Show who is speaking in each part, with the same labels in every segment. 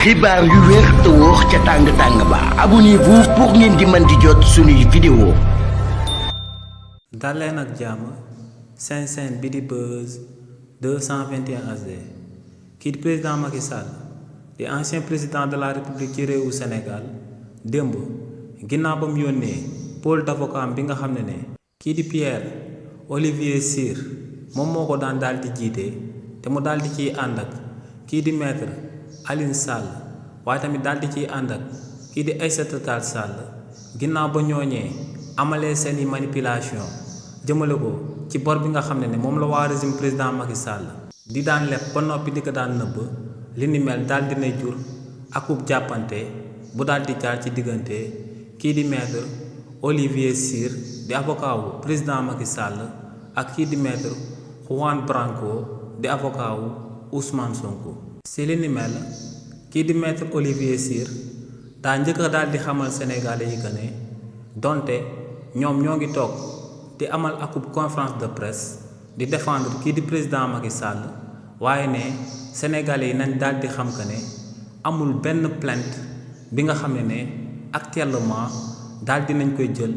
Speaker 1: xibaar yu wér te wóor ca tàng ba abonnez-vous pour ngeen di mën di jot suñuy vidéo.
Speaker 2: daleen ak jàmm seen bi di Buzz 221 HD kii di président Macky Sall di ancien président de la république ci réewu Sénégal démb ginnaaw ba mu yónnee pôle d'avocat bi nga xam ne kii di Pierre Olivier Cyr moom moo ko daal di jiite te mu daal di ciy ànd ak kii di maître Alioune Sall waaye tamit daal di ciy ànd ak kii di Aïssata Tall Sall ginnaaw ba ñooñee amalee seeni manipulation jëmale ko ci bor bi nga xam ne moom la waa régime président Macky Sall di daan leb ba noppi di ko daan nëbb li ni mel daal dinay jur akub jàppante bu daal di jaar ci diggante kii di maître Olivier Cyr di avocat wu président Macky Sall ak kii di maître Juan Branco di avocat wu Ousmane Sonko. si li ni mel kii di maître Olivier Cyr daa njëkk a daal di xamal sénégalais yi que ne donte ñoom ñoo ngi toog di amal akub conférence de presse di défendre kii di président Macky Sall waaye ne sénégalais yi nañ daal di xam que ne amul benn plainte bi nga xam ne actuellement daal di nañ koy jël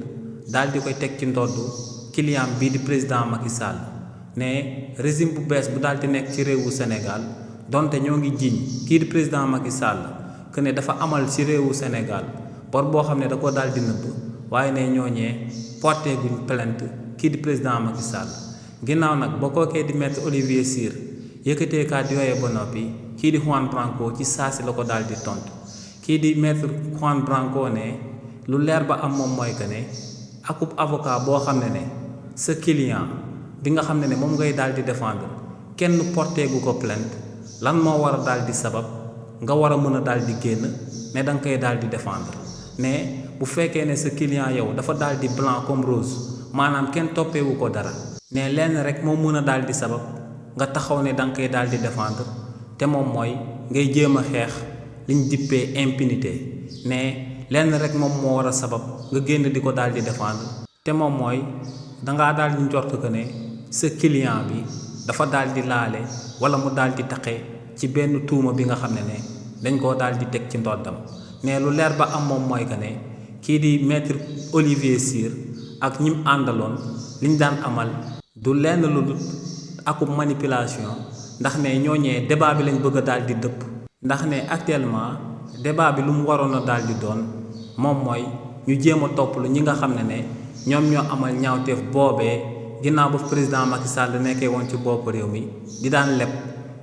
Speaker 2: daal di koy teg ci ndoddu client bii di président Macky Sall ne régime bu bees bu daal di nekk ci réewu Sénégal donte ñoo ngi jiiñ kii di président Macky Sall que ne dafa amal ci réewu Sénégal bor boo xam ne da ko daal di nëbb waaye ne ñooñee porté guñ plainte kii di président Macky Sall ginnaaw nag ba kookee di maître Olivier Cyr yëkkatee kàddu yooyee ba noppi kii di Juan Branco ci saasi la ko daal di tontu kii di maître Juan Branco ne lu leer ba am moom mooy que ne akub avocat boo xam ne sa client bi nga xam ne moom ngay daal di défendre kenn porté gu ko plainte lan moo war a daal di sabab nga war a mën a daal di génn ne da nga koy daal di défendre ne bu fekkee ne sa client yow dafa daal di blanc comme rose maanaam kenn toppeewu ko dara ne lenn rek moo mën a daal di sabab nga taxaw ne da nga koy daal di défendre te moom mooy ngay jéem a xeex liñ dippee impunité ne lenn rek moom moo war a sabab nga génn di ko daal di défendre te moom mooy dangaa daal di njort que ne sa client bi dafa daal di laale wala mu daal di taqe ci benn tuuma bi nga xam ne dañ koo daal di teg ci ndoddam ne lu leer ba am moom mooy que ne kii di maître Olivier Cyr ak ñim àndaloon liñ daan amal du lenn lu dul akub manipulation ndax ne ñooñee débat bi lañ bëgg a daal di dëpp ndax ne actuellement débat bi lu mu waroon a daal di doon moom mooy ñu jéem a topp lu ñi nga xam ne ñoom ñoo amal ñaawteef boobee ginnaaw ba président Macky Sall nekkee woon ci bopp réew mi di daan leb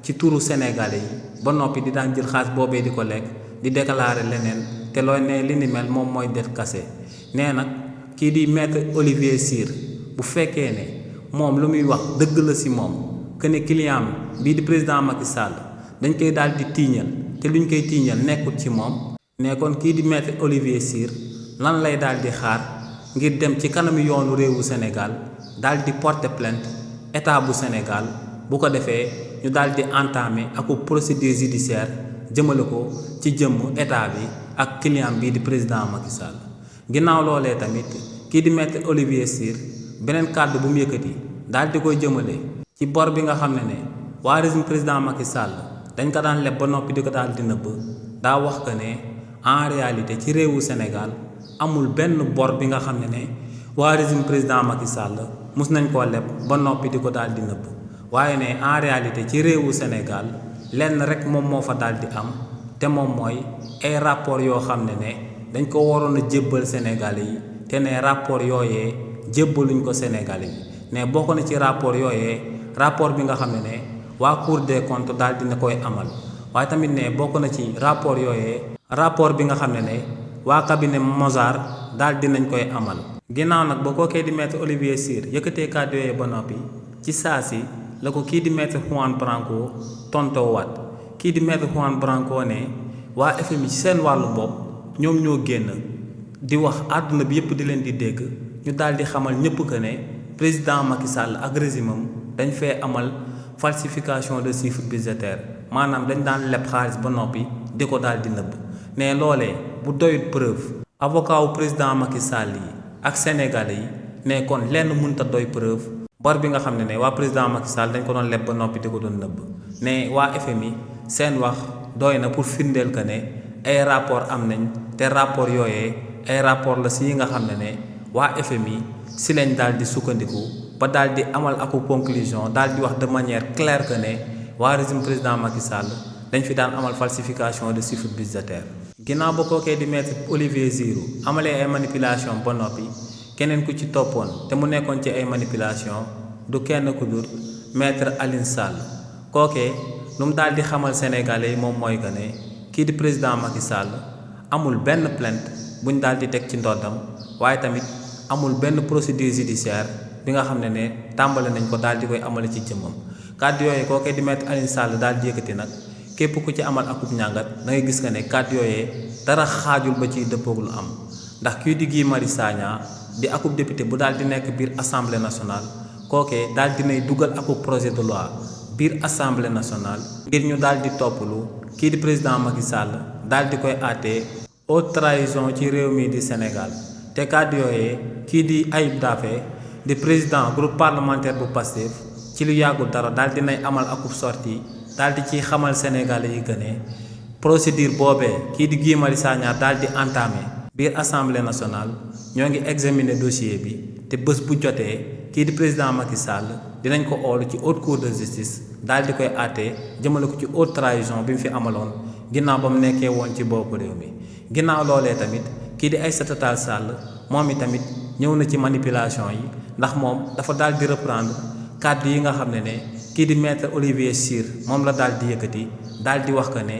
Speaker 2: ci turu sénégalais yi ba noppi di daan jël xaalis boobee di ko lekk di déclarer leneen te looy ne li ni mel moom mooy det kase nee nag kii di maître Olivier Cyr bu fekkee ne moom lu muy wax dëgg la si moom que ne client bii di président Macky Sall dañ koy daal di tiiñal te luñ koy tiiñal nekkul ci moom ne kon kii di maître Olivier Cyr lan lay daal di xaar ngir dem ci kanamu yoonu réewu Sénégal daal di porter plainte état bu Sénégal bu ko defee ñu daal di entamer ak procédure judiciaire jëmale ko ci jëmm état bi ak client bii di président Macky Sall ginnaaw loolee tamit kii di maître Olivier Cyr beneen kàddu bu mu yëkkati daal di koy jëmale ci bor bi nga xam ne waa régime président Macky Sall dañ ko daan leb ba noppi di ko daal di nëbb daa wax que ne en réalité ci réewu Sénégal amul benn bor bi nga xam ne waa régime président Macky Sall mus nañ koo leb ba noppi di ko daal di nëbb waaye ne en réalité ci réewu Sénégal lenn rek moom moo fa daal di am te moom mooy ay rapport yoo xam ne dañ ko waroon a jébbal Sénégalais yi te ne rapport yooyee jébbaluñ ko Sénégalais yi ne bokk na ci rapport yooyee rapport bi nga xam ne waa Cour des comptes daal dina koy amal waaye tamit ne bokk na ci rapport yooyee rapport bi nga xam ne waa cabinet Mozart daal dinañ koy amal ginnaaw nag ba kookee di maître Olivier Cyr yëkkatee kàddu yooyu ba noppi ci saa si la ko kii di maître Juan Branco tontoowaat kii di maître Juan Branco ne waa FMI ci seen wàllu bopp ñoom ñoo génn di wax àdduna bi yëpp di leen di dégg ñu daal di xamal ñëpp que ne président Macky Sall ak régime am dañ fee amal falsification de chiffre budgétaire maanaam dañ daan leb xaalis ba noppi di ko daal di nëbb ne loolee bu doyut preuve avocat wu président Macky Sall yi ak sénégalais yi ne kon lenn mënta doy preuve bor bi nga xam ne waa président Macky Sall dañ ko doon leb ba noppi di ko doon nëbb ne waa FMI seen wax doy na pour firndeel que ne ay rapport am nañ te rapport yooyee ay rapport la si yi nga xam ne waa FMI si lañ daal di sukkandiku ba daal di amal aku conclusion daal di wax de manière claire que ne waa régime président Macky Sall dañ fi daan amal falsification de chiffre budgétaire. ginnaaw ba kookee di maître Olivier Giroud amalee ay manipulation ba noppi keneen ku ci toppoon te mu nekkoon ci ay manipulation du kenn ku dul maître Alioune Sall kookee lu mu daal di xamal sénégalais yi moom mooy que ne kii di président Macky Sall amul benn plainte buñ daal di teg ci ndoddam waaye tamit amul benn procédure judiciaire bi nga xam ne tàmbale nañ ko daal di koy amale ci jëmmam. kàddu yooyu kookee di maître Alioune Sall daal di yëkkati nag képp ku ci amal akub ñàngat da ngay gis que ne kàddu yooyee dara xaajul ba ciy dëppoog lu am ndax kii di Guy Marius Sagna di akub député bu daal di nekk biir assemblée nationale kookee daal dinay dugal akub projet de loi biir assemblée nationale ngir ñu daal di toppalu kii di président Macky Sall daal di koy àttee haute trahison ci réew mi di Sénégal te kàddu yooyee kii di Ayib Daffé di président groupe parlementaire bu Pastef ci lu yàggul dara daal dinay amal akub sortie daal di ciy xamal sénégalais yi que ne procédure boobee kii di Guy Marius Sagna daal di entamé biir assemblée nationale ñoo ngi examiner dossier bi te bés bu jotee kii di président Macky Sall dinañ ko oolu ci haute cour de justice daal di koy àttee jëmale ko ci haute trahison bi mu fi amaloon ginnaaw ba mu nekkee woon ci boppu réew mi. ginnaaw loolee tamit kii di Aïssata Tall Sall moom i tamit ñëw na ci manipulation yi ndax moom dafa daal di reprendre kàddu yi nga xam ne kii di maître Olivier Giroud moom la daal di yëkkati daal di wax que ne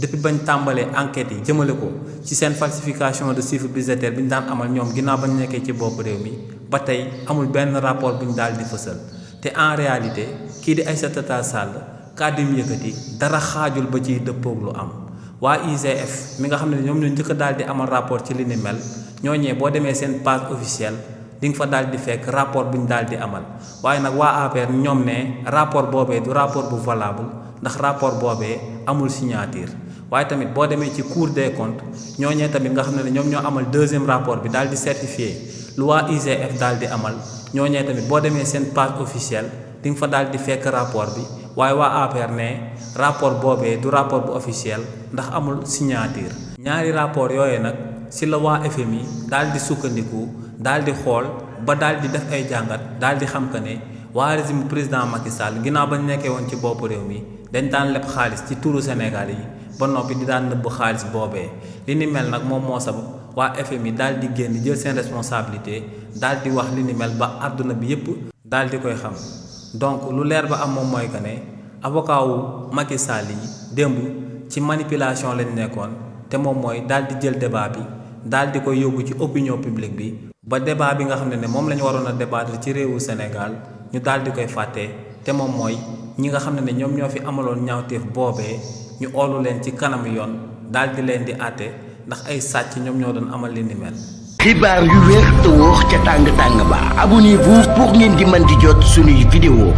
Speaker 2: depuis bañ tàmbalee enquête yi jëmale ko ci seen falsification de chiffre budgétaire bi ñu daan amal ñoom ginnaaw bañ nekkee ci bopp réew mi ba tey amul benn rapport bu ñu daal di fësal te en réalité kii di Aïssata Tall Sall kàddu yi mu yëkkati dara xaajul ba ciy dëppoog lu am. waa IGF mi nga xam ne ñoom ñoo njëkk a daal di amal rapport ci li ni mel ñooñee boo demee seen page officielle di nga fa daal di fekk rapport bu ñu daal di amal waaye nag waa APR ñoom ne rapport boobee du rapport bu valable ndax rapport boobee amul signature waaye tamit boo demee ci cour des comptes ñooñee tamit nga xam ne ñoom ñoo amal deuxième rapport bi daal di certifié lu waa IGF daal di amal ñooñee tamit boo demee seen page officielle di nga fa daal di fekk rapport bi waaye waa APR ne rapport boobee du rapport bu officiel ndax amul signature. ñaari rapport yooyu nag si la waa FMI daal di sukkandiku daal di xool ba daal di def ay jàngat daal di xam que ne waa régime président Macky Sall ginnaaw bañ nekkee woon ci bopp réew mi dañ daan leb xaalis ci turu Sénégal yi ba noppi di daan nëbb xaalis boobee li ni mel nag moom moo sabab waa FMI daal di génn jël seen responsabilité daal di wax li ni mel ba àdduna bi yépp daal di koy xam. donc lu leer ba am moom mooy que ne avocat wu Macky Sall yi démb ci manipulation lañ nekkoon te moom mooy daal di jël débat bi daal di koy yóbbu ci opinion publique bi ba débat bi nga xam ne moom la ñu waroon a débattre ci réewu Sénégal ñu daal di koy fàtte te moom mooy ñi nga xam ne ñoom ñoo fi amaloon ñaawteef boobee ñu oolu leen ci kanamu yoon daal di leen di àtte ndax ay sàcc ñoom ñoo doon amal li ni mel.
Speaker 1: xibaar yu wér te wóor ca tàng tàng ba abonnez-vous pour ngeen di mën di jot suñuy vidéo